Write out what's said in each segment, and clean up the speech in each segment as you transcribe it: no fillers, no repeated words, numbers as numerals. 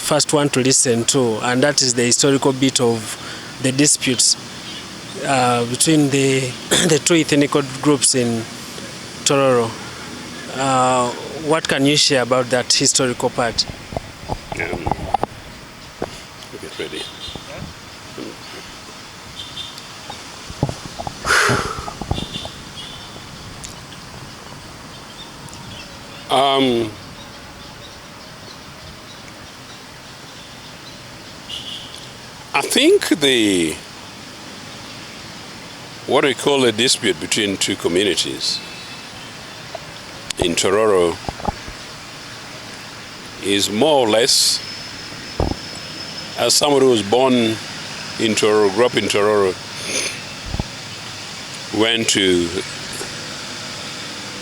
first want to listen to, and that is the historical bit of the disputes between the two ethnic groups in Tororo. What can you share about that historical part? Get ready. I think what we call a dispute between two communities in Tororo is more or less, as someone who was born in Tororo, grew up in Tororo, went to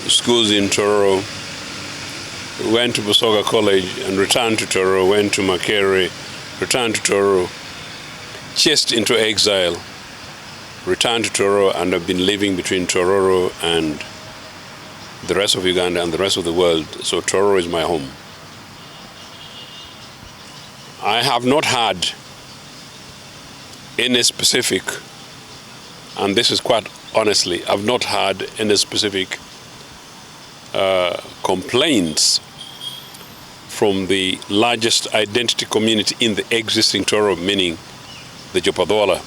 schools in Tororo, went to Busoga College and returned to Tororo, went to Makere, returned to Tororo, chased into exile, returned to Tororo, and have been living between Tororo and the rest of Uganda and the rest of the world. So Tororo is my home. I have not had any specific, and this is quite honestly, I've not had any specific complaints from the largest identity community in the existing Tororo, meaning the Jopadola.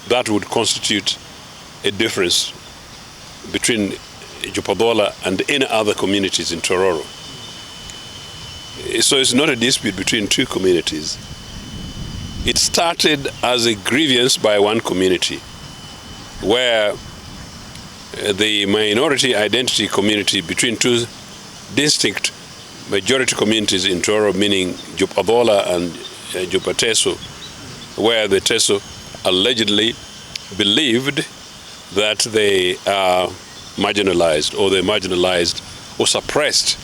That would constitute a difference between Jopadola and any other communities in Tororo. So it's not a dispute between two communities. It started as a grievance by one community, where the minority identity community between two distinct majority communities in Tororo, meaning Jopadola and Jopateso, where the Teso allegedly believed that they are marginalized, or they're marginalized or suppressed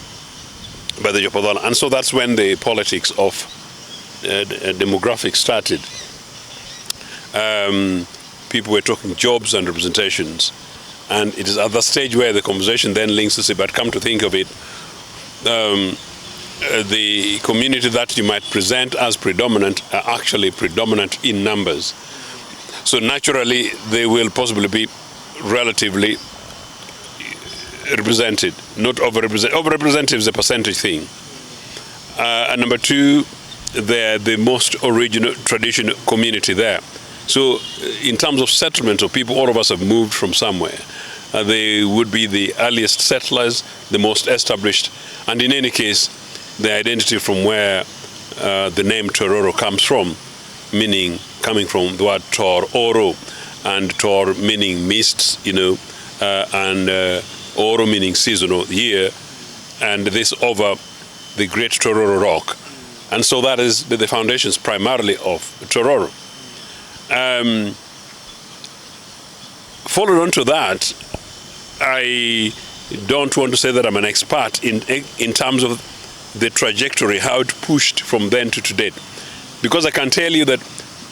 by the Jopadola. And so that's when the politics of demographics started. People were talking jobs and representations. And it is at that stage where the conversation then links to say, but come to think of it, the community that you might present as predominant are actually predominant in numbers. So naturally, they will possibly be relatively represented, not overrepresented. Overrepresented is a percentage thing. And number two, they're the most original traditional community there. So in terms of settlement of people, all of us have moved from somewhere. They would be the earliest settlers, the most established, and in any case, the identity from where the name Tororo comes from, meaning coming from the word Tororo, and Tor meaning mists, and Oro meaning seasonal, year, and this over the great Tororo rock. And so that is the foundations primarily of Tororo. Following on to that, I don't want to say that I'm an expert in terms of the trajectory, how it pushed from then to today. Because I can tell you that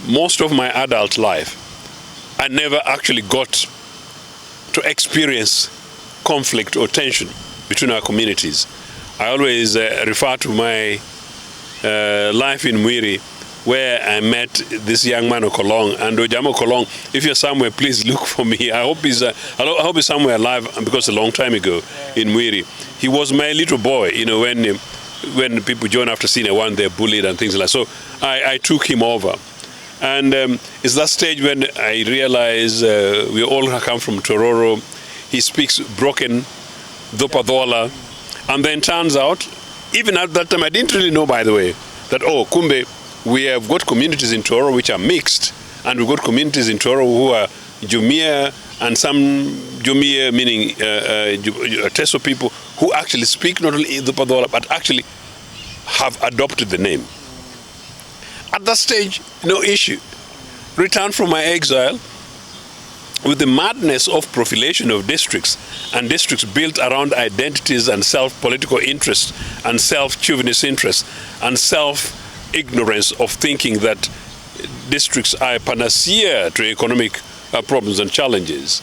most of my adult life, I never actually got to experience conflict or tension between our communities. I always refer to my life in Mwiri, where I met this young man Okolong, and Ojamo Okolong. If you're somewhere, please look for me. I hope he's somewhere alive, because a long time ago in Mwiri, he was my little boy. When people join after senior one, they're bullied and things like that. So I took him over, and it's that stage when I realize we all come from Tororo. He speaks broken Jopadola, and then turns out, even at that time, I didn't really know, by the way, that kumbe, we have got communities in Tororo which are mixed, and we've got communities in Tororo who are Jumia, and some Jumia, meaning Teso people, who actually speak not only Jopadola, but actually have adopted the name. At that stage, no issue. Returned from my exile with the madness of profilation of districts, and districts built around identities and self-political interests and self-chauvinist interests and self-ignorance of thinking that districts are a panacea to economic problems and challenges.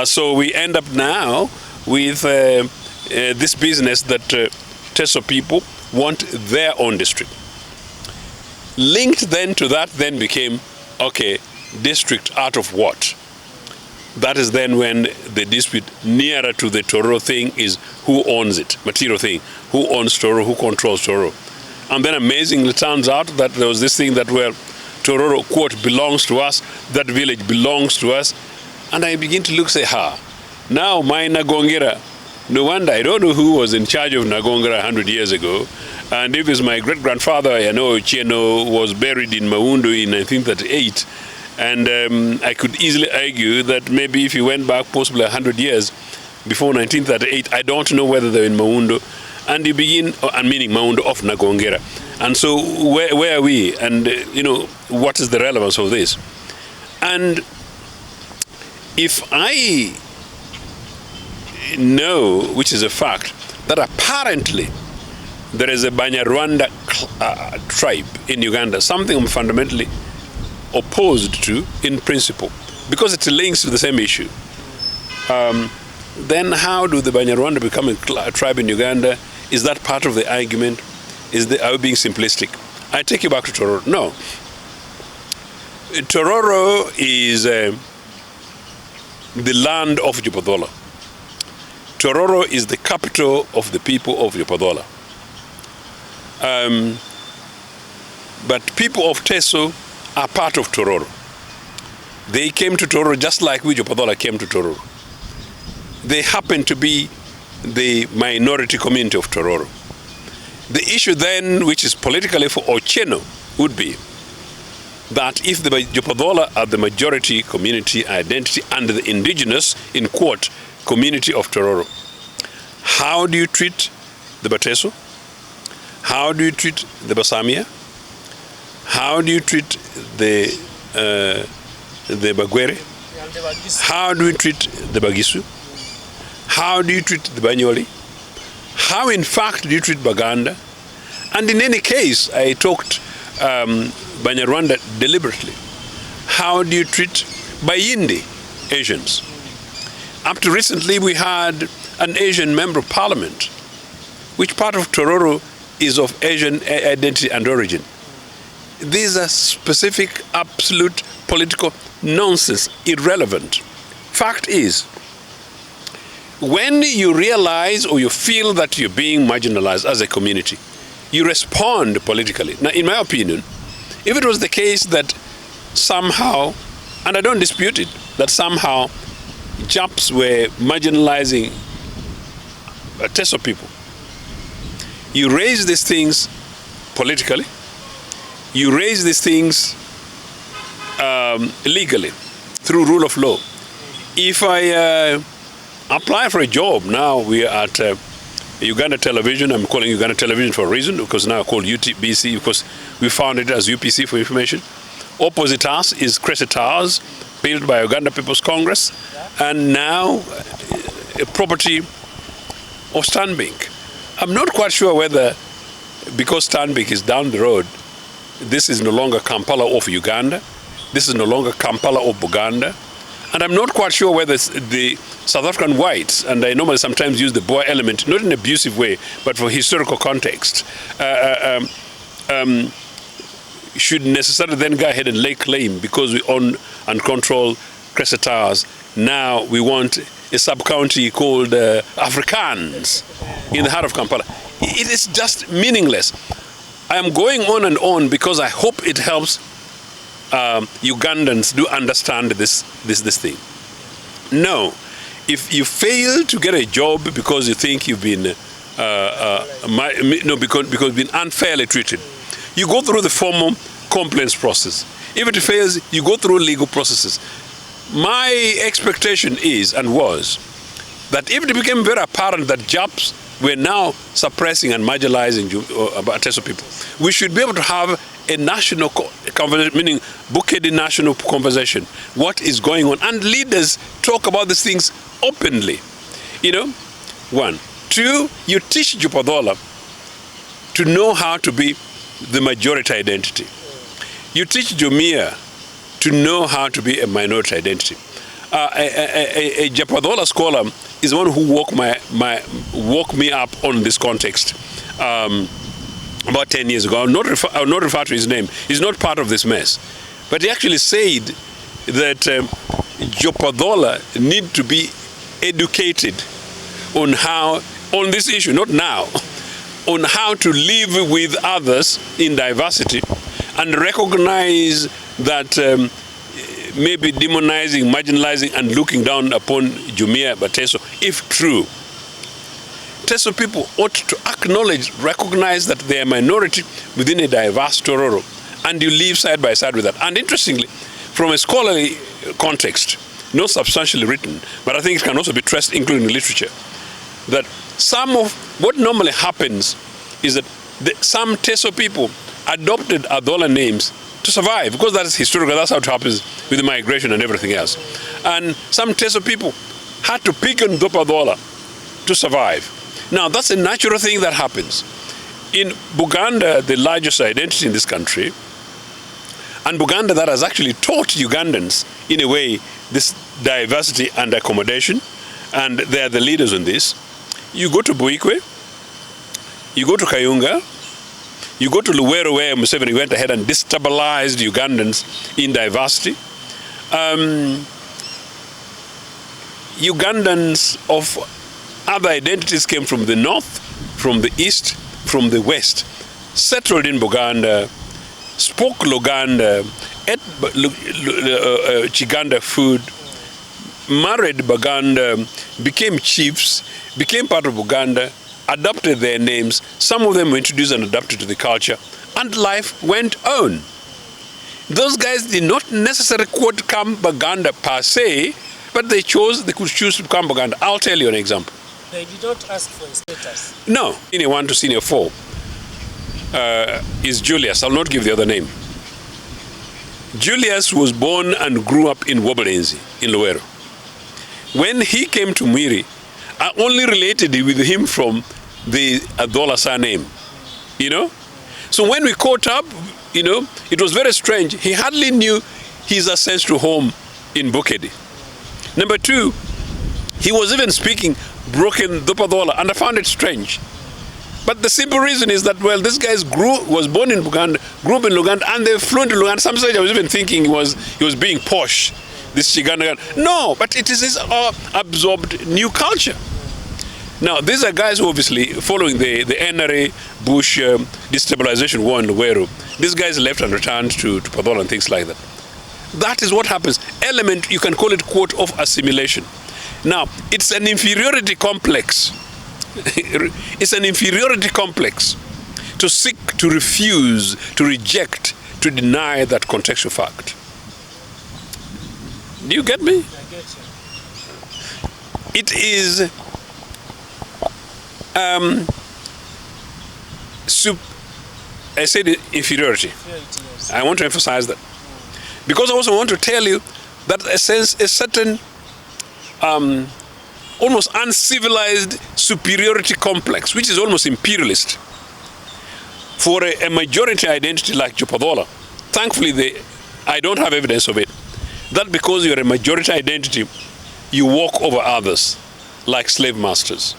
So we end up now with this business that Teso people want their own district. Linked then to that then became, okay, district out of what? That is then when the dispute nearer to the Tororo thing is who owns it, material thing. Who owns Tororo, who controls Tororo. And then amazingly turns out that there was this thing that, well, Tororo, quote, belongs to us, that village belongs to us. And I begin to look, say, now my Nagongera, no wonder, I don't know who was in charge of Nagongera 100 years ago. And if it's my great-grandfather, I know Cheno was buried in Maundu in 1938. And I could easily argue that maybe if you went back possibly 100 years before 1938, I don't know whether they're in Maundu. And you begin, and meaning Maundu of Nagongera. And so where are we? And, what is the relevance of this? And if I know, which is a fact, that apparently there is a Banyarwanda tribe in Uganda, something I'm fundamentally opposed to in principle, because it links to the same issue. Then how do the Banyarwanda become a tribe in Uganda? Is that part of the argument? Are we being simplistic? I take you back to Tororo. No. Tororo is the land of Jopadola. Tororo is the capital of the people of Jopadola. But people of Teso are part of Tororo. They came to Tororo just like we Jopadola came to Tororo. They happen to be the minority community of Tororo. The issue then, which is politically for Ocheno, would be that if the Jopadola are the majority community identity and the indigenous, in quote, community of Tororo, how do you treat the Bateso? How do you treat the Basamia? How do you treat the Bagwere? How do you treat the Bagisu? How do you treat the Banyoli? How, in fact, do you treat Baganda? And in any case, I talked Banyarwanda deliberately. How do you treat Bayindi Asians? Up to recently, we had an Asian member of parliament. Which part of Tororo is of Asian identity and origin? These are specific, absolute political nonsense, irrelevant. Fact is, when you realize or you feel that you're being marginalized as a community, you respond politically. Now, in my opinion, if it was the case that somehow, and I don't dispute it, that somehow Japs were marginalizing Teso people, you raise these things politically, you raise these things legally through rule of law. If I apply for a job, now we are at Uganda Television. I'm calling Uganda Television for a reason, because now I call UTBC because we found it as UPC for information. Opposite us is Crescent Towers, built by Uganda People's Congress, and now a property of Stanbic. I'm not quite sure whether, because Stanbic is down the road, this is no longer Kampala of Uganda, this is no longer Kampala of Buganda, and I'm not quite sure whether the South African whites, and I normally sometimes use the boy element, not in an abusive way, but for historical context, should necessarily then go ahead and lay claim, because we own and control Crescent Towers. Now we want a sub-county called Afrikaans in the heart of Kampala. It is just meaningless. I am going on because I hope it helps Ugandans do understand this thing. No, if you fail to get a job because you think you've been because you've been unfairly treated, you go through the formal complaints process. If it fails, you go through legal processes. My expectation is and was that if it became very apparent that Japs were now suppressing and marginalizing Teso people, we should be able to have a national conversation, meaning bookended national conversation. What is going on? And leaders talk about these things openly. One. Two, you teach Jopadola to know how to be the majority identity. You teach Jumia to know how to be a minority identity. A Jopadola scholar is one who woke me up on this context. about 10 years ago. I will not refer to his name. He's not part of this mess. But he actually said that Jopadola need to be educated on this issue, not now, on how to live with others in diversity and recognize that maybe demonizing, marginalizing, and looking down upon Jumia Bateso, if true, Teso people ought to acknowledge, recognize that they are a minority within a diverse Tororo, and you live side by side with that. And interestingly, from a scholarly context, not substantially written, but I think it can also be traced, including literature, that some of what normally happens is that some Teso people adopted Adola names to survive, because that is historical, that's how it happens with the migration and everything else. And some Teso people had to pick on Dopadola to survive. Now, that's a natural thing that happens. In Buganda, the largest identity in this country, and Buganda that has actually taught Ugandans, in a way, this diversity and accommodation, and they are the leaders on this. You go to Buikwe, you go to Kayunga, you go to Luwero, where Museveni went ahead and destabilized Ugandans in diversity. Ugandans of other identities came from the north, from the east, from the west, settled in Buganda, spoke Luganda, ate Chiganda food, married Buganda, became chiefs, became part of Buganda, adopted their names. Some of them were introduced and adapted to the culture, and life went on. Those guys did not necessarily quote come Buganda per se, but they could choose to become Buganda. I'll tell you an example. They did not ask for a status. No. Senior 1 to Senior 4 is Julius. I'll not give the other name. Julius was born and grew up in Wobelenzi, in Luwero. When he came to Mwiri, I only related with him from the Adola surname, you know? So when we caught up, you know, it was very strange. He hardly knew his ancestral home in Bukedi. Number 2, he was even speaking broken Dopadola, and I found it strange. But the simple reason is that, well, this guy was born in Buganda, grew up in Luganda, and they flew into Luganda. Some stage I was even thinking he was being posh, this Chiganda guy. No, but it is his absorbed new culture. Now, these are guys who obviously, following the NRA Bush destabilization war in Luwero, these guys left and returned to Padola and things like that. That is what happens. Element, you can call it, quote, of assimilation. Now, it's an inferiority complex. It's an inferiority complex to seek, to refuse, to reject, to deny that contextual fact. Do you get me? I get you. It is I said inferiority. Yes. I want to emphasize that. Because I also want to tell you that a certain almost uncivilized superiority complex, which is almost imperialist, for a majority identity like Jopadola. Thankfully, I don't have evidence of it. That because you're a majority identity, you walk over others like slave masters.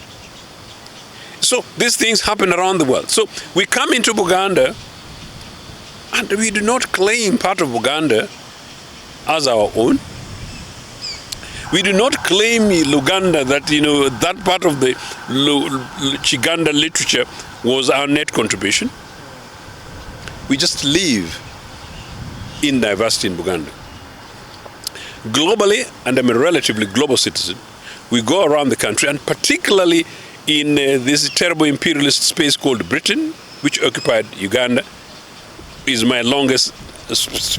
So these things happen around the world. So we come into Buganda, and we do not claim part of Buganda as our own. We do not claim Luganda that, you know, that part of the Chiganda literature was our net contribution. We just live in diversity in Buganda. Globally, and I'm a relatively global citizen, we go around the country, and particularly in this terrible imperialist space called Britain, which occupied Uganda, is my longest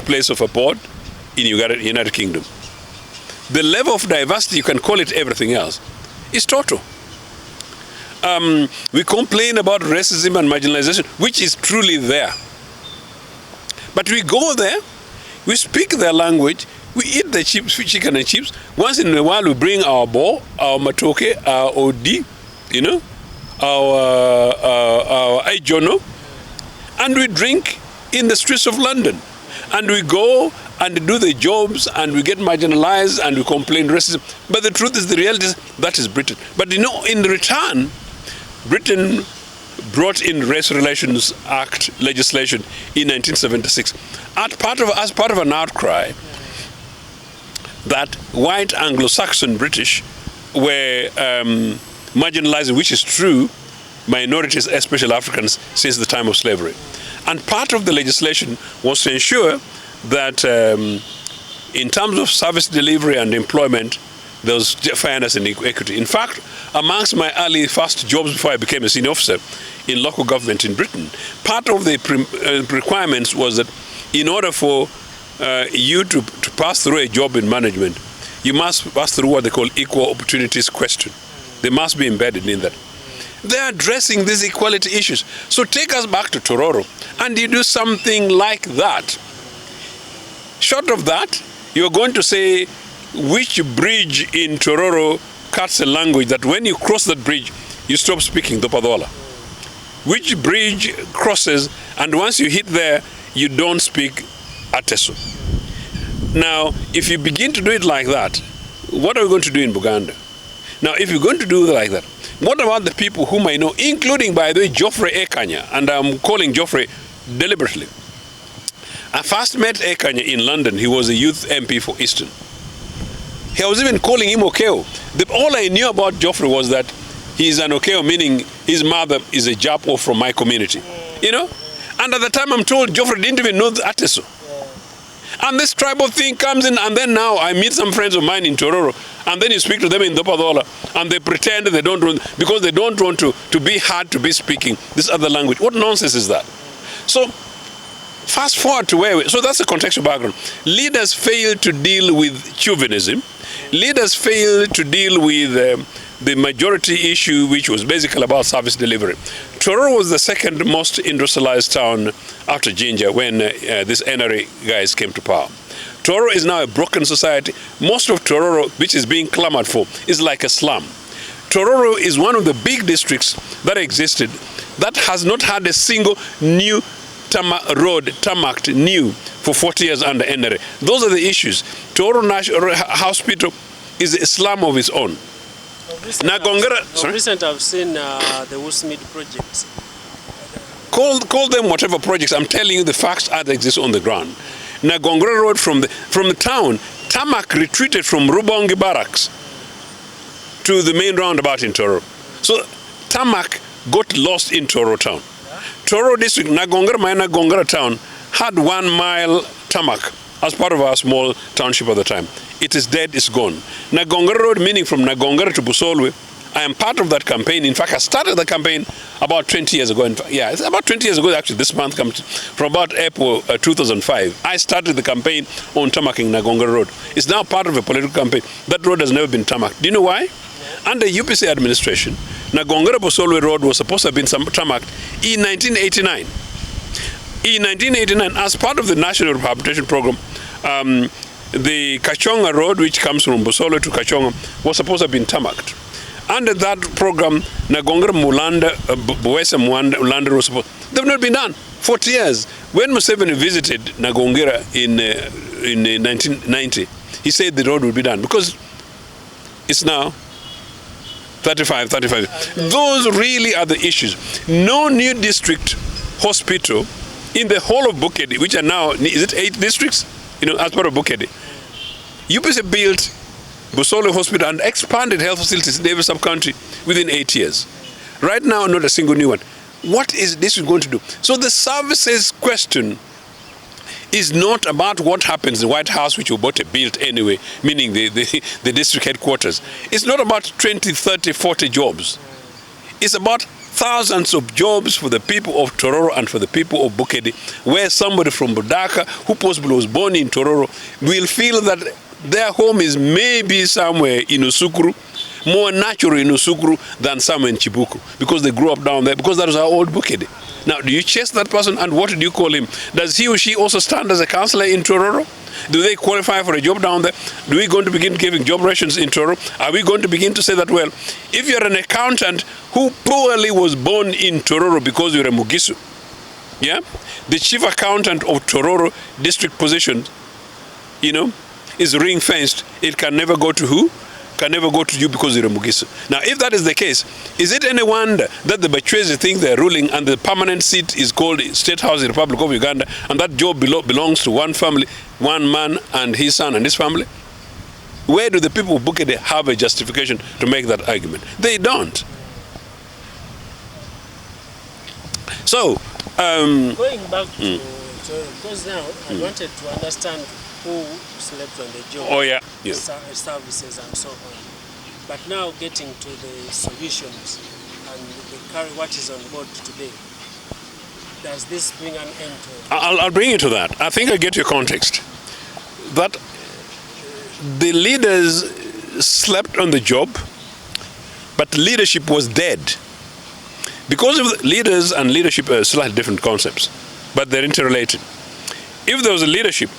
place of abode in United Kingdom. The level of diversity, you can call it everything else, is total. We complain about racism and marginalization, which is truly there. But we go there, we speak their language, we eat the chicken and chips. Once in a while, we bring our bo, our matoke, our odi, you know, our aijono, and we drink in the streets of London. And we go and do the jobs, and we get marginalized, and we complain racism. But the truth is, the reality is, that is Britain. But you know, in return, Britain brought in Race Relations Act legislation in 1976 as part of an outcry that white Anglo-Saxon British were marginalizing, which is true, minorities, especially Africans, since the time of slavery. And part of the legislation was to ensure that in terms of service delivery and employment, there was fairness and equity. In fact, amongst my early first jobs before I became a senior officer in local government in Britain, part of the requirements was that in order for you to pass through a job in management, you must pass through what they call equal opportunities question. They must be embedded in that. They're addressing these equality issues. So take us back to Tororo, and you do something like that. Short of that, you're going to say which bridge in Tororo cuts a language that when you cross that bridge, you stop speaking Dopadola. Which bridge crosses, and once you hit there, you don't speak Ateso. Now, if you begin to do it like that, what are we going to do in Buganda? Now, if you're going to do it like that, what about the people whom I know, including, by the way, Geoffrey Ekanya, and I'm calling Geoffrey deliberately. I first met Ekanya in London. He was a youth MP for Eastern. I was even calling him Okeo. All I knew about Geoffrey was that he's an Okeo, meaning his mother is a Japo from my community. You know? And at the time I'm told Geoffrey didn't even know the Ateso. And this tribal thing comes in, and then now I meet some friends of mine in Tororo, and then you speak to them in Dopadola, and they pretend they don't want, because they don't want to be hard to be speaking this other language. What nonsense is that? So, fast forward to where so that's the contextual background. Leaders fail to deal with chauvinism. Leaders fail to deal with the majority issue, which was basically about service delivery. Tororo was the second most industrialized town after Jinja when these NRA guys came to power. Tororo is now a broken society. Most of Tororo, which is being clamored for, is like a slum. Tororo is one of the big districts that existed that has not had a single new road tarmacked new for 40 years under NRA. Those are the issues. Tororo National Hospital is a slum of its own. Recent I've seen the Woolsmith projects. Call them whatever projects. I'm telling you the facts that exist on the ground. Nagongera Road from the town, tarmac retreated from Rubongi Barracks to the main roundabout in Tororo. So tarmac got lost in Tororo town. Tororo District, Nagongera town had 1 mile tarmac as part of our small township at the time. It is dead, it's gone. Nagongera Road, meaning from Nagongera to Busolwe, I am part of that campaign. In fact, I started the campaign about 20 years ago. Yeah, it's about 20 years ago, actually. This month comes from about April 2005. I started the campaign on tarmacking Nagongera Road. It's now part of a political campaign. That road has never been tarmacked. Do you know why? Yeah. Under UPC administration, Nagongera-Busolwe Road was supposed to have been tarmacked in 1989. In 1989, as part of the National Rehabilitation Program, the Kachonga Road, which comes from Busolwe to Kachonga, was supposed to have been tarmacked. Under that program, Nagongera Mulanda, Buwesa Mulanda was supposed. They've not been done. 40 years. When Museveni visited Nagongera in 1990, he said the road would be done because it's now 35. Those really are the issues. No new district hospital in the whole of Bukedi, which are now, is it 8 districts? You know, as part of Bukedi. UPC built Busolwe Hospital and expanded health facilities in every sub-country within 8 years. Right now, not a single new one. What is this going to do? So the services question is not about what happens in the White House, which Obote built anyway, meaning the district headquarters. It's not about 20, 30, 40 jobs. It's about thousands of jobs for the people of Tororo and for the people of Bukedi, where somebody from Budaka, who possibly was born in Tororo, will feel that their home is maybe somewhere in Usukuru, more natural in Usukuru than somewhere in Chibuku, because they grew up down there, because that was our old Bukedi. Now, do you chase that person, and what do you call him? Does he or she also stand as a councillor in Tororo? Do they qualify for a job down there? Do we going to begin giving job rations in Tororo? Are we going to begin to say that, well, if you're an accountant who poorly was born in Tororo because you're a Mugisu, yeah, the chief accountant of Tororo district position, you know, is ring-fenced. It can never go to who? can never go to you because you're a Mugisu. Now, if that is the case, is it any wonder that the Bachwezi think they're ruling and the permanent seat is called State House in the Republic of Uganda, and that job belongs to one family, one man and his son and his family? Where do the people of Bukede have a justification to make that argument? They don't. So, going back to because now I wanted to understand who slept on the job, oh yeah, services and so on. But now getting to the solutions and what is on board today, does this bring an end to it? I'll bring you to that. I think I get your context. That the leaders slept on the job, but leadership was dead. Because of leaders and leadership are slightly different concepts, but they're interrelated. If there was a leadership,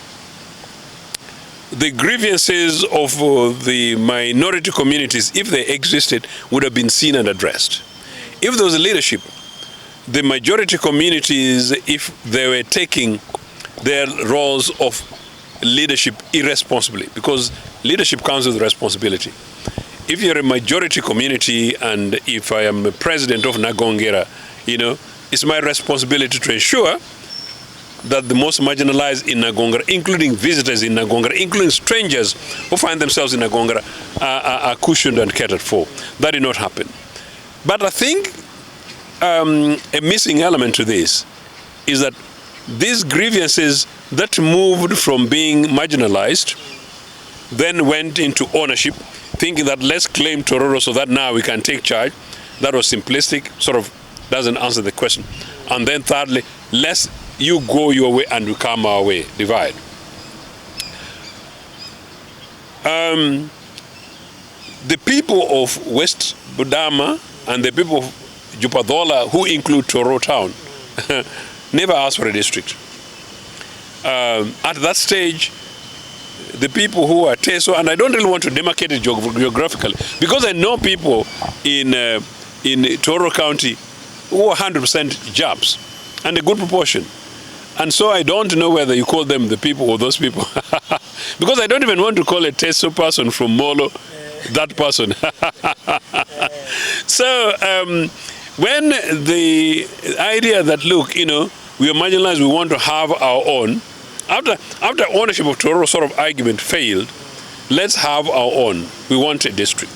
the grievances of the minority communities, if they existed, would have been seen and addressed. If there was a leadership, the majority communities, if they were taking their roles of leadership irresponsibly, because leadership comes with responsibility. If you're a majority community and if I am a president of Nagongera, it's my responsibility to ensure that the most marginalized in Nagongera, including visitors in Nagongera, including strangers who find themselves in Nagongera, are cushioned and catered for. That did not happen. But I think a missing element to this is that these grievances that moved from being marginalized then went into ownership, thinking that let's claim Tororo so that now we can take charge. That was simplistic, sort of doesn't answer the question. And then thirdly, let's you go your way and we come our way, divide. The people of West Budama and the people of Jupadola, who include Tororo town, never asked for a district. At that stage, the people who are Teso, and I don't really want to demarcate it geographically, because I know people in Tororo County who are 100% Japs, and a good proportion. And so I don't know whether you call them the people or those people. Because I don't even want to call a Teso person from Molo that person. So when the idea that, look, we are marginalized, we want to have our own, after ownership of Tororo sort of argument failed, let's have our own. We want a district.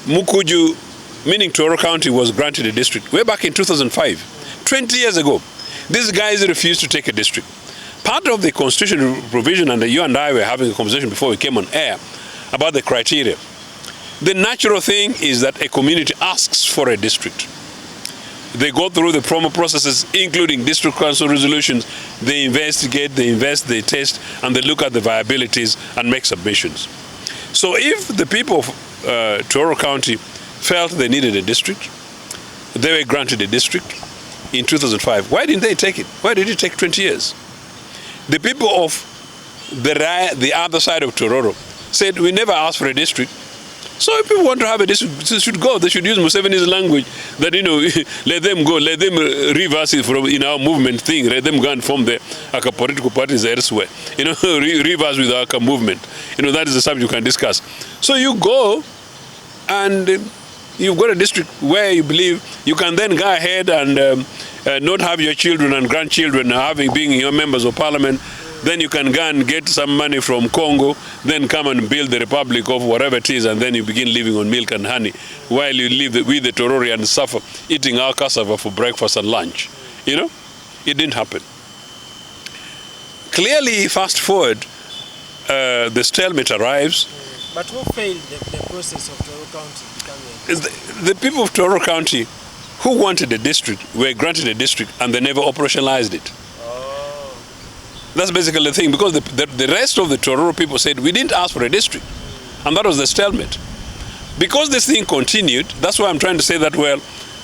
Mukuju, meaning Tororo County, was granted a district way back in 2005, 20 years ago. These guys refused to take a district. Part of the constitutional provision, and you and I were having a conversation before we came on air about the criteria. The natural thing is that a community asks for a district. They go through the proper processes, including district council resolutions. They investigate, they invest, they test, and they look at the viabilities and make submissions. So if the people of Tororo County felt they needed a district, they were granted a district in 2005. Why didn't they take it? Why did it take 20 years? The people of the other side of Tororo said, we never asked for a district. So if people want to have a district, they should go. They should use Museveni's language that, let them go, let them reverse it from in our movement thing, let them go and form the political parties elsewhere. Reverse with our movement. That is the subject you can discuss. So you go and you've got a district where you believe you can then go ahead and not have your children and grandchildren being your members of parliament. Then you can go and get some money from Congo, then come and build the republic of whatever it is, and then you begin living on milk and honey while you live with the Tororians suffer, eating our cassava for breakfast and lunch. It didn't happen. Clearly, fast forward, the stalemate arrives. But who failed the process of Tororo County becoming? The people of Tororo County who wanted a district were granted a district and they never operationalized it. That's basically the thing, because the rest of the Tororo people said, we didn't ask for a district. And that was the stalemate. Because this thing continued, that's why I'm trying to say that, well,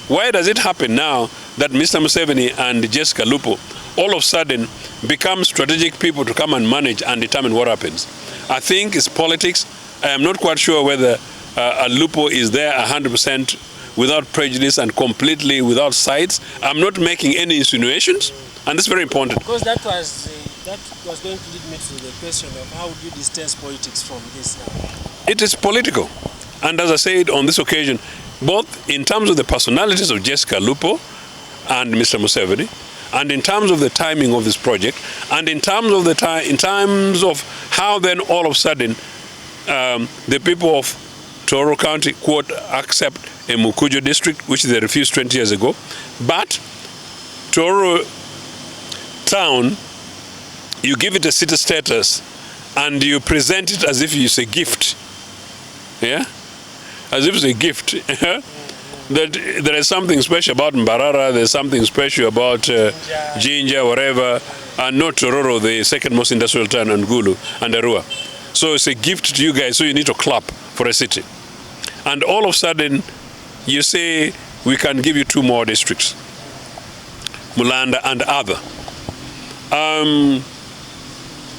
why does it happen now that Mr. Museveni and Jessica Lupo all of a sudden become strategic people to come and manage and determine what happens? I think it's politics. I am not quite sure whether Lupo is there 100% without prejudice and completely without sides. I'm not making any insinuations, and this is very important. Because that was That was going to lead me to the question of how do you distance politics from this now? It is political. And as I said on this occasion, both in terms of the personalities of Jessica Lupo and Mr. Museveni, and in terms of the timing of this project, and in terms of how then all of a sudden the people of Tororo County, quote, accept a Mukujo district, which they refused 20 years ago, but Tororo town, you give it a city status and you present it as if it's a gift. Yeah? As if it's a gift. That there is something special about Mbarara, there's something special about Jinja, whatever, and not Tororo, the second most industrial town, and Gulu, and Arua. So it's a gift to you guys, so you need to clap for a city. And all of a sudden, you say, we can give you 2 more districts, Mulanda and other.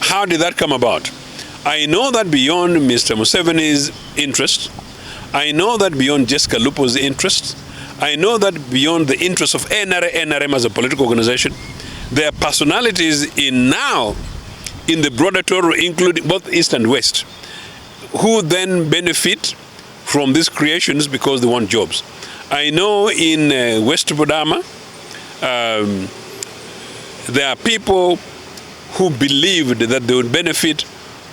How did that come about? I know that beyond Mr. Museveni's interest, I know that beyond Jessica Lupo's interest, I know that beyond the interest of NRM as a political organization, there are personalities in the broader Tororo, including both East and West, who then benefit from these creations because they want jobs. I know in West Budama, there are people who believed that they would benefit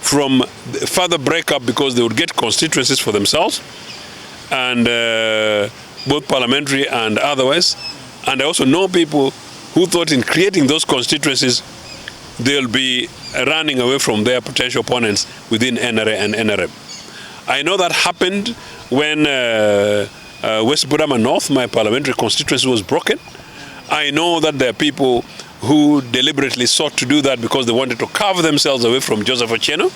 from further breakup because they would get constituencies for themselves, and both parliamentary and otherwise. And I also know people who thought in creating those constituencies, they'll be running away from their potential opponents within NRA and NRM. I know that happened when West Budama North, my parliamentary constituency, was broken. I know that there are people who deliberately sought to do that because they wanted to carve themselves away from Joseph Ochieno,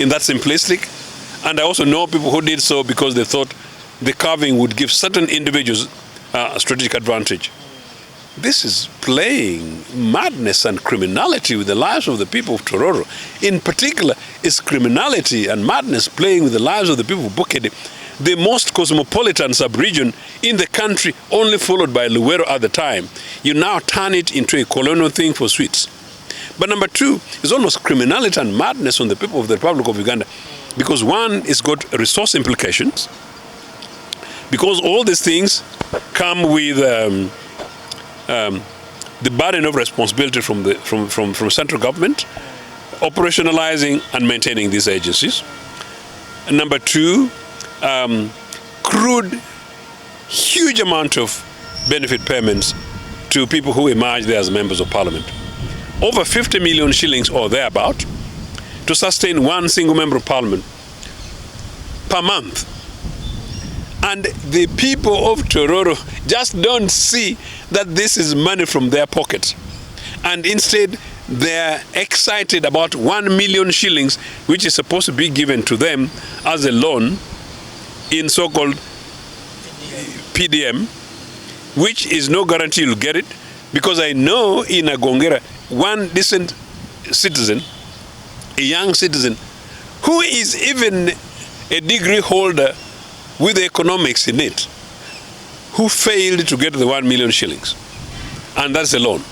in that simplistic. And I also know people who did so because they thought the carving would give certain individuals a strategic advantage. This is playing madness and criminality with the lives of the people of Tororo. In particular, is criminality and madness playing with the lives of the people of Bukede, the most cosmopolitan sub-region in the country, only followed by Luwero at the time. You now turn it into a colonial thing for sweets. But number 2 is almost criminality and madness on the people of the Republic of Uganda, because one, it's got resource implications, because all these things come with the burden of responsibility from central government, operationalizing and maintaining these agencies. And number 2, crude, huge amount of benefit payments to people who emerge there as members of parliament. Over 50 million shillings or thereabout to sustain one single member of parliament per month. And the people of Tororo just don't see that this is money from their pocket. And instead, they're excited about 1 million shillings, which is supposed to be given to them as a loan in so-called PDM, which is no guarantee you'll get it, because I know in Agongera, one decent citizen, a young citizen, who is even a degree holder with economics in it, who failed to get the 1 million shillings. And that's a loan.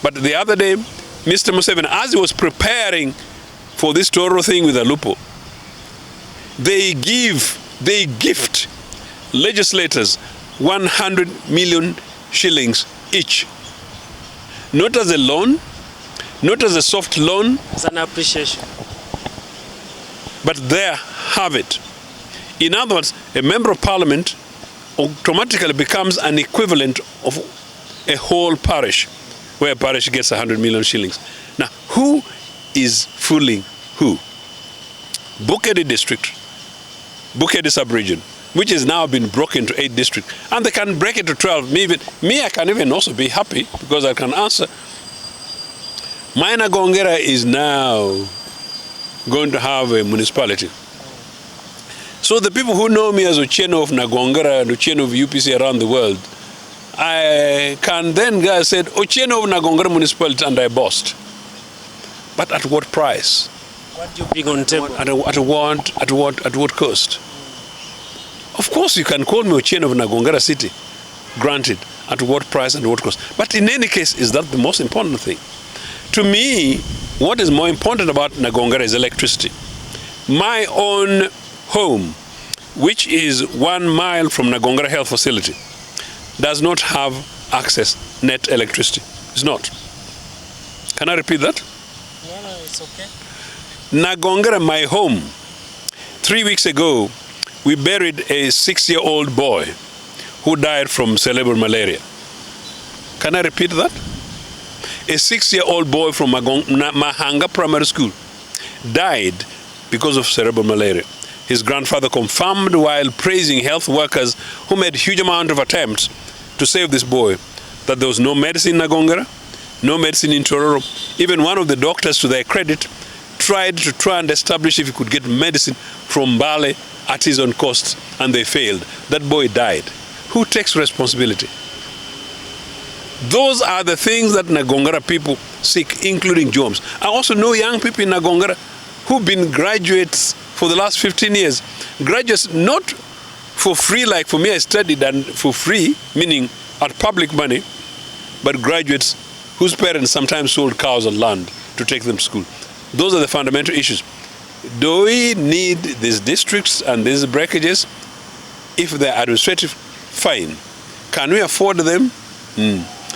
But the other day, Mr. Museveni, as he was preparing for this Tororo thing with Alupo, they gift legislators 100 million shillings each. Not as a loan, not as a soft loan. As an appreciation. But there, have it. In other words, a member of parliament automatically becomes an equivalent of a whole parish, where a parish gets 100 million shillings. Now, who is fooling who? Bukede district, Bukede sub-region, which has now been broken to 8 districts, and they can break it to 12. I can even also be happy because I can answer. Minor Gongera is now going to have a municipality. So the people who know me as Ochieno of Nagongera and Ochieno of UPC around the world, I can then go and say, Ochieno of Nagongera municipality, and I boast. But at what price? What do you bring on the table? At what cost? Of course, you can call me Ochieno of Nagongera city. Granted, at what price and what cost? But in any case, is that the most important thing? To me, what is more important about Nagongara is electricity. My own home, which is 1 mile from Nagongara Health Facility, does not have access net electricity. It's not. Can I repeat that? No, it's okay. Nagongara, my home, 3 weeks ago, we buried a 6-year-old boy who died from cerebral malaria. Can I repeat that? A 6-year-old boy from Mahanga Primary School died because of cerebral malaria. His grandfather confirmed while praising health workers who made huge amount of attempts to save this boy that there was no medicine in Nagongara, no medicine in Tororo. Even one of the doctors, to their credit, tried to try and establish if he could get medicine from Bale at his own cost, and they failed. That boy died. Who takes responsibility? Those are the things that Nagongara people seek, including jobs. I also know young people in Nagongara who've been graduates for the last 15 years. Graduates not for free, like for me I studied and for free, meaning at public money, but graduates whose parents sometimes sold cows and land to take them to school. Those are the fundamental issues. Do we need these districts and these breakages? If they're administrative, fine. Can we afford them?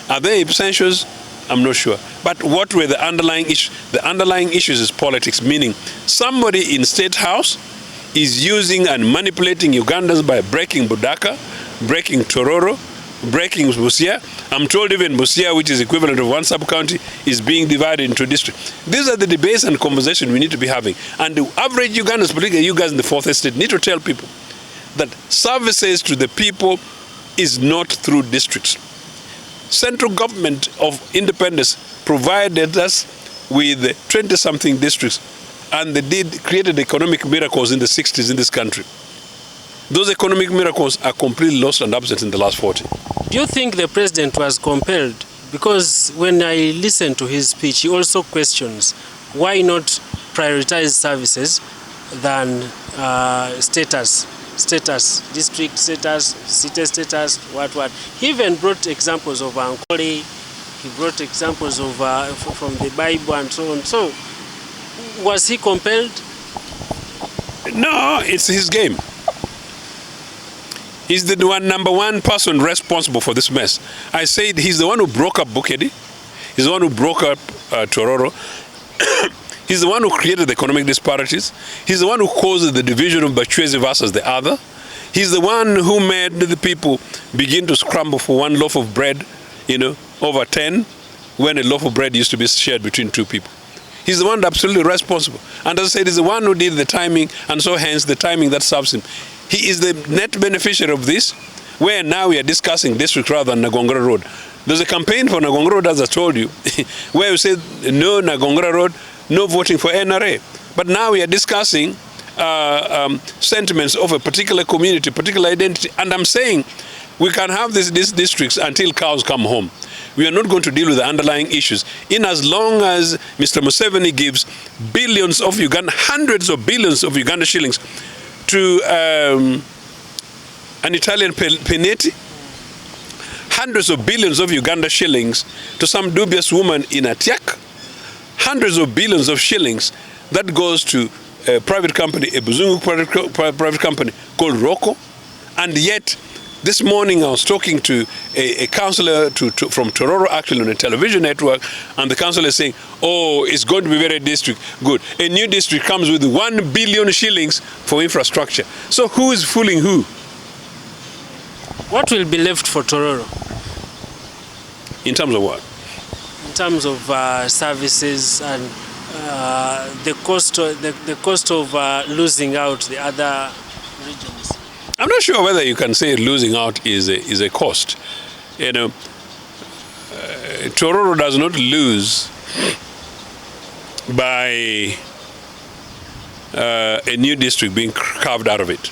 Are they essentials? I'm not sure. But what were the underlying issues? The underlying issues is politics, meaning somebody in State House is using and manipulating Ugandans by breaking Budaka, breaking Tororo, breaking Busia. I'm told even Busia, which is equivalent of one sub-county, is being divided into districts. These are the debates and conversations we need to be having. And the average Ugandans, particularly you guys in the Fourth Estate, need to tell people that services to the people is not through districts. Central government of independence provided us with 20-something districts, and they created economic miracles in the 60s in this country. Those economic miracles are completely lost and absent in the last 40. Do you think the president was compelled? Because when I listen to his speech, he also questions why not prioritize services than status, district status, city status, what. He even brought examples of Ankole, he brought examples of from the Bible and so on. So, was he compelled? No, it's his game. He's the number one person responsible for this mess. I said he's the one who broke up Bukedi. He's the one who broke up Tororo. He's the one who created the economic disparities. He's the one who caused the division of Bachwezi versus the other. He's the one who made the people begin to scramble for one loaf of bread, over 10, when a loaf of bread used to be shared between 2 people. He's the one absolutely responsible. And as I said, he's the one who did the timing, and so hence the timing that serves him. He is the net beneficiary of this, where now we are discussing district rather than Nagongara Road. There's a campaign for Nagongara Road, as I told you, where we said no Nagongara Road, no voting for NRA. But now we are discussing sentiments of a particular community, particular identity. And I'm saying we can have these districts until cows come home. We are not going to deal with the underlying issues. In as long as Mr. Museveni gives billions of Uganda, hundreds of billions of Uganda shillings to an Italian Penetti, hundreds of billions of Uganda shillings to some dubious woman in Atiak, hundreds of billions of shillings that goes to a private company, a Buzungu private company called Rocco, and yet this morning I was talking to a councillor from Tororo, actually on a television network, and the councillor is saying, oh, it's going to be very district. Good. A new district comes with 1 billion shillings for infrastructure. So who is fooling who? What will be left for Tororo? In terms of what? In terms of services and the cost of losing out the other regions. I'm not sure whether you can say losing out is a cost. Tororo does not lose by a new district being carved out of it.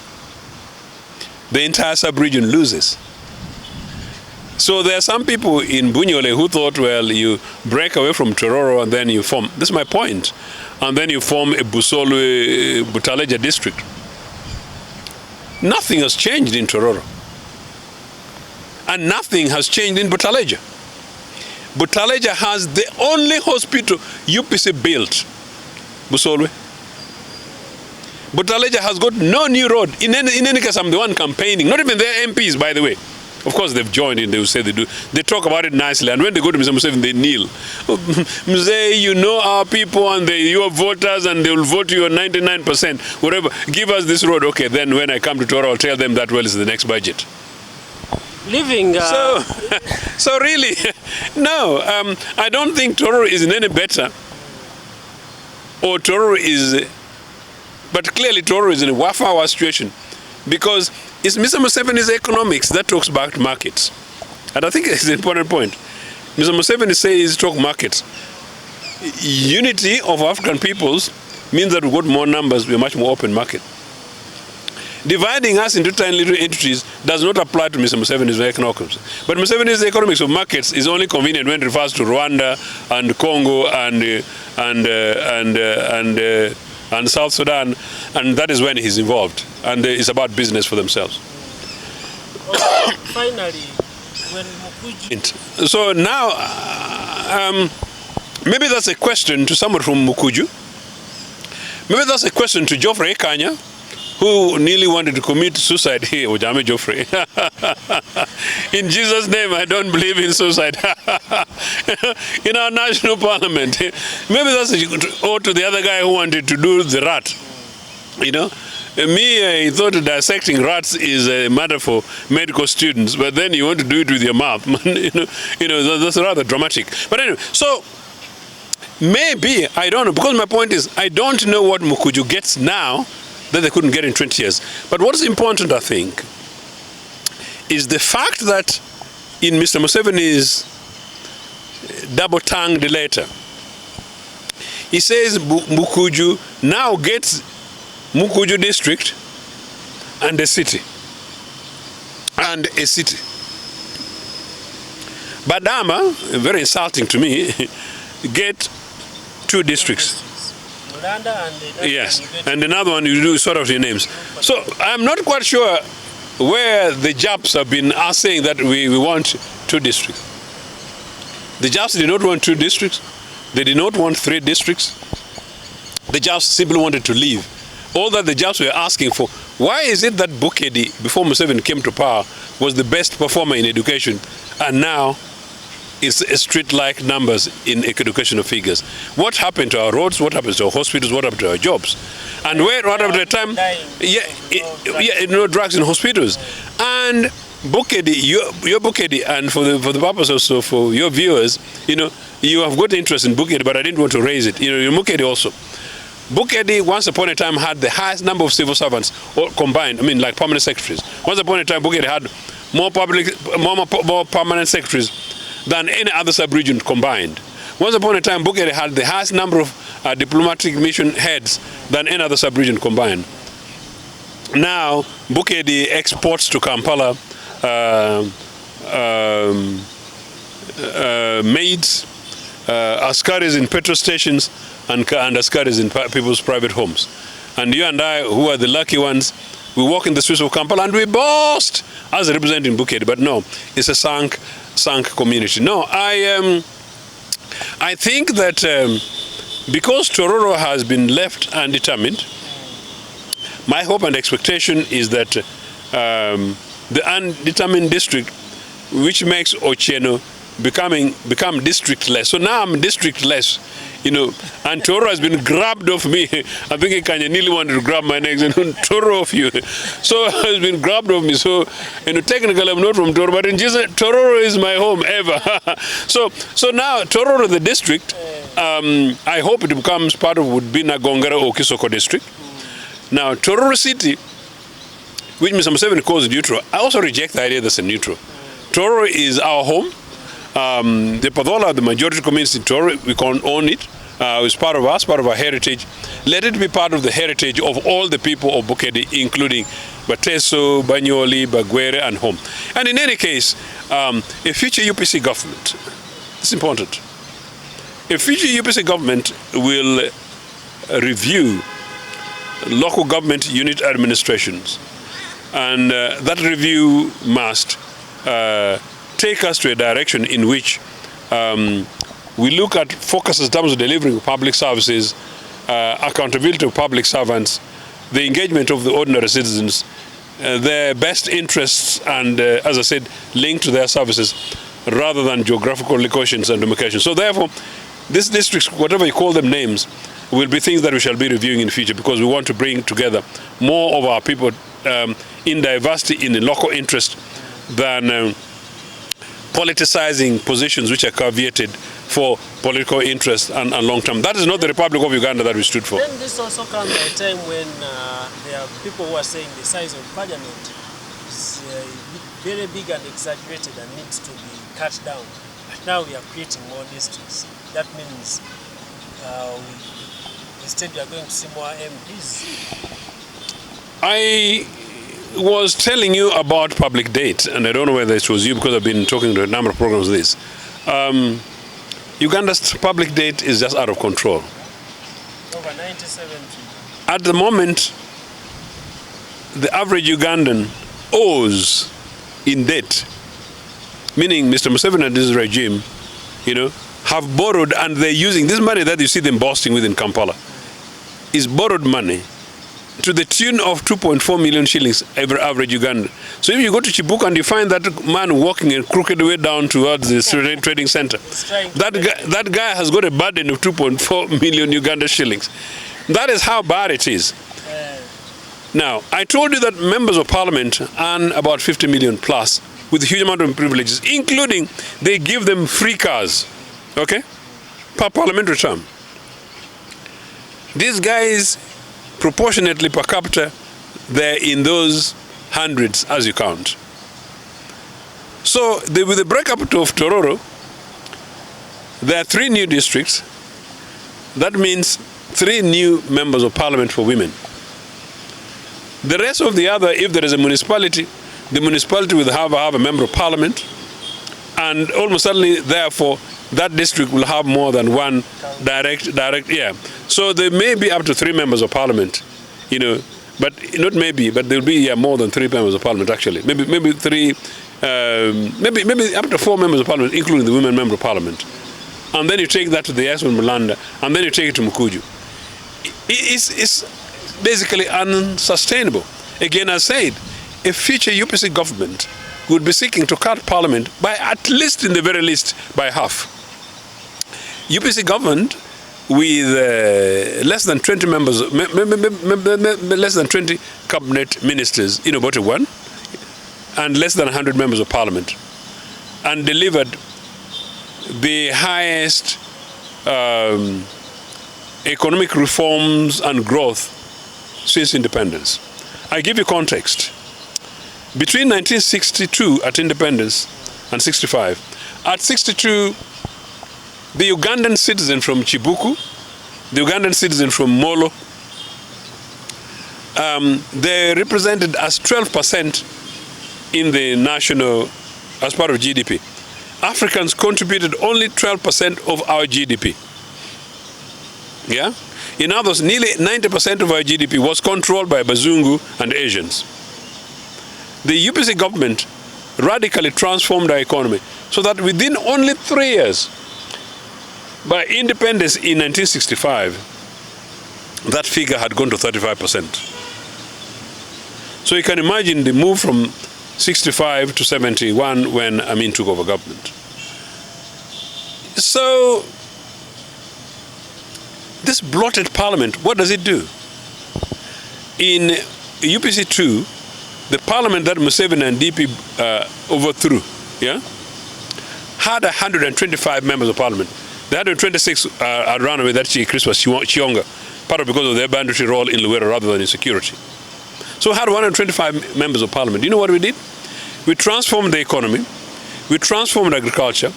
The entire sub-region loses. So there are some people in Bunyole who thought, well, you break away from Tororo and then you form, this is my point, and then you form a Butaleja district. Nothing has changed in Tororo. And nothing has changed in Butaleja. Butaleja has the only hospital UPC built. Busolwe. Butaleja has got no new road. In any case, I'm the one campaigning. Not even their MPs, by the way. Of course, they've joined in. They will say they do. They talk about it nicely. And when they go to Mr. Museveni, they kneel. Mzee, you know our people and you are voters and they will vote you 99%. Whatever. Give us this road. Okay, then when I come to Tororo, I'll tell them that well is the next budget. Living. So really, no. I don't think Tororo is in any better. Or Tororo is... But clearly Tororo is in a wafawa situation. Because it's Mr. Museveni's economics that talks back to markets. And I think it's an important point. Mr. Museveni says talk markets. Unity of African peoples means that we've got more numbers, we're a much more open market. Dividing us into tiny little entities does not apply to Mr. Museveni's economics. But Museveni's economics of markets is only convenient when it refers to Rwanda and Congo and South Sudan, and that is when he's involved. And it's about business for themselves. Finally, when Mukuju... So now, maybe that's a question to someone from Mukuju. Maybe that's a question to Geoffrey Kanya, who nearly wanted to commit suicide here. Ujame Geoffrey. In Jesus' name, I don't believe in suicide. In our national parliament. Maybe that's or to the other guy who wanted to do the rat. You know? Me, I thought dissecting rats is a matter for medical students, but then you want to do it with your mouth. you know, that's rather dramatic. But anyway, so maybe, I don't know, because my point is, I don't know what Mukuju gets now that they couldn't get in 20 years. But what's important, I think, is the fact that in Mr. Museveni's double-tongued letter, he says Mukuju now gets Mukuju district and a city. And a city. Badama, very insulting to me, get 2 districts. Yes, and another one you do sort of your names. So I'm not quite sure where the Japs have been saying that we want 2 districts. The Japs did not want 2 districts. They did not want 3 districts. The Japs simply wanted to leave. All that the Japs were asking for. Why is it that Bukedi, before Museveni came to power, was the best performer in education, and now it's street-like numbers in educational figures? What happened to our roads? What happened to our hospitals? What happened to our jobs? And where, what happened to the time? No drugs in hospitals. And Bukedi, your Bukedi, and for the purpose also for your viewers, you know, you have got interest in Bukedi, but I didn't want to raise it. You know, your Bukedi also. Bukedi, once upon a time, had the highest number of civil servants, all combined, I mean, like permanent secretaries. Once upon a time, Bukedi had more permanent secretaries than any other sub-region combined. Once upon a time, Bukedi had the highest number of diplomatic mission heads than any other sub-region combined. Now, Bukedi exports to Kampala maids, askaris in petrol stations, and askaris in people's private homes. And you and I, who are the lucky ones, we walk in the streets of Kampala and we boast as representing Bukedi. But no, it's a sunk community. No, I think that because Tororo has been left undetermined, my hope and expectation is that the undetermined district, which makes Ochieno become districtless. So now I'm districtless, you know, and Tororo has been grabbed off me. I think Kanye nearly wanted to grab my neck and Tororo off you. So it has been grabbed off me. So, you know, technically I'm not from Tororo, but in Jesus, Tororo is my home ever. so now Tororo, the district, I hope it becomes part of would be Nagongera or Kisoko district. Now Tororo city, which Mr. Museveni calls neutral, I also reject the idea that's a neutral. Tororo is our home. The Padola, the majority community in Tororo, we can't own it. It's part of us, part of our heritage. Let it be part of the heritage of all the people of Bukedi, including Bateso, Banyoli, Bagwere, and home. And in any case, a future UPC government, it's important. A future UPC government will review local government unit administrations. And that review must take us to a direction in which We look at focus in terms of delivering public services, accountability of public servants, the engagement of the ordinary citizens, their best interests, and as I said, linked to their services, rather than geographical locations and demarcations. So therefore, these districts, whatever you call them names, will be things that we shall be reviewing in the future, because we want to bring together more of our people in diversity, in the local interest, than politicizing positions which are caveated for political interest and long-term. That is not the Republic of Uganda that we stood for. Then this also comes at a time when there are people who are saying the size of parliament is very big and exaggerated and needs to be cut down. But now we are creating more districts. That means instead we are going to see more MPs. I was telling you about public debt, and I don't know whether it was you, because I've been talking to a number of programs on this. Uganda's public debt is just out of control. Over 97 trillion. At the moment, the average Ugandan owes in debt, meaning Mr. Museveni and his regime, have borrowed, and they're using this money that you see them boasting with in Kampala, is borrowed money to the tune of 2.4 million shillings every average Ugandan. So if you go to Chibuku and you find that man walking a crooked way down towards the trading center, that guy has got a burden of 2.4 million Uganda shillings. That is how bad it is. Now, I told you that members of parliament earn about 50 million plus with a huge amount of privileges, including they give them free cars, okay, per parliamentary term. These guys, proportionately per capita, they're in those hundreds as you count. So with the breakup of Tororo, there are 3 new districts. That means 3 new members of parliament for women. The rest of the other, if there is a municipality, the municipality will have a member of parliament, and almost certainly, therefore, that district will have more than one direct, yeah. So there may be up to 3 members of parliament, but not maybe, but there will be more than 3 members of parliament actually. Maybe 3, maybe up to 4 members of parliament, including the women member of parliament. And then you take that to the Esmond Mulanda, and then you take it to Mukuju. It's basically unsustainable. Again, as I said, a future UPC government would be seeking to cut parliament by at least, in the very least, by half. UPC government with less than 20 members, less than 20 cabinet ministers in about one, and less than 100 members of parliament, and delivered the highest economic reforms and growth since independence. I give you context. Between 1962 at independence and 65, at 62, the Ugandan citizen from Chibuku, the Ugandan citizen from Molo, they represented as 12% in the national, as part of GDP. Africans contributed only 12% of our GDP. Yeah? In others, nearly 90% of our GDP was controlled by Bazungu and Asians. The UPC government radically transformed our economy so that within only 3 years, by independence in 1965, that figure had gone to 35%. So you can imagine the move from 65 to 71 when Amin took over government. So this bloated parliament, what does it do? In UPC 2, the parliament that Museveni and DP overthrew, had 125 members of parliament. The 126 had run away, that Christmas Chionga, part of because of their banditry role in Luwero rather than in security. So we had 125 members of parliament. You know what we did? We transformed the economy, we transformed agriculture,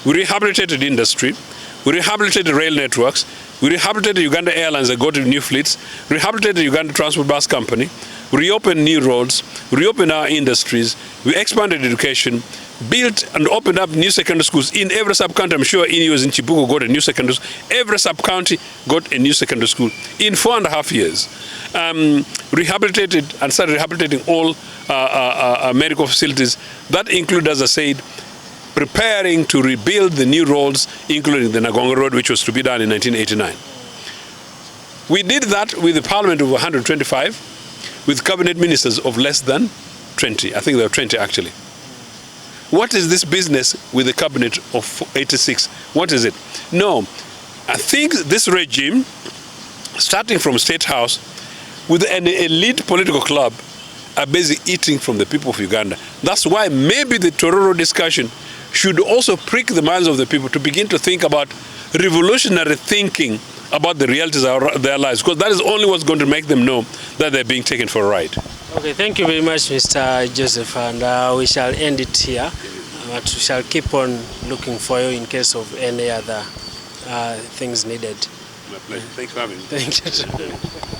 we rehabilitated industry, we rehabilitated rail networks, we rehabilitated Uganda Airlines that got new fleets, rehabilitated Uganda Transport Bus Company, we reopened new roads, we reopened our industries, we expanded education, built and opened up new secondary schools in every sub-county. I'm sure in Chibuku got a new secondary school. Every sub-county got a new secondary school in 4.5 years. Rehabilitated and started rehabilitating all medical facilities. That include, as I said, preparing to rebuild the new roads, including the Nagongo Road, which was to be done in 1989. We did that with a parliament of 125, with cabinet ministers of less than 20. I think there were 20 actually. What is this business with a cabinet of 86? What is it? No, I think this regime, starting from State House, with an elite political club, are busy eating from the people of Uganda. That's why maybe the Tororo discussion should also prick the minds of the people to begin to think about revolutionary thinking about the realities of their lives, because that is only what's going to make them know that they're being taken for a ride. Okay, thank you very much, Mr. Joseph, and we shall end it here. But we shall keep on looking for you in case of any other things needed. My pleasure. Thanks for having me. Thank you.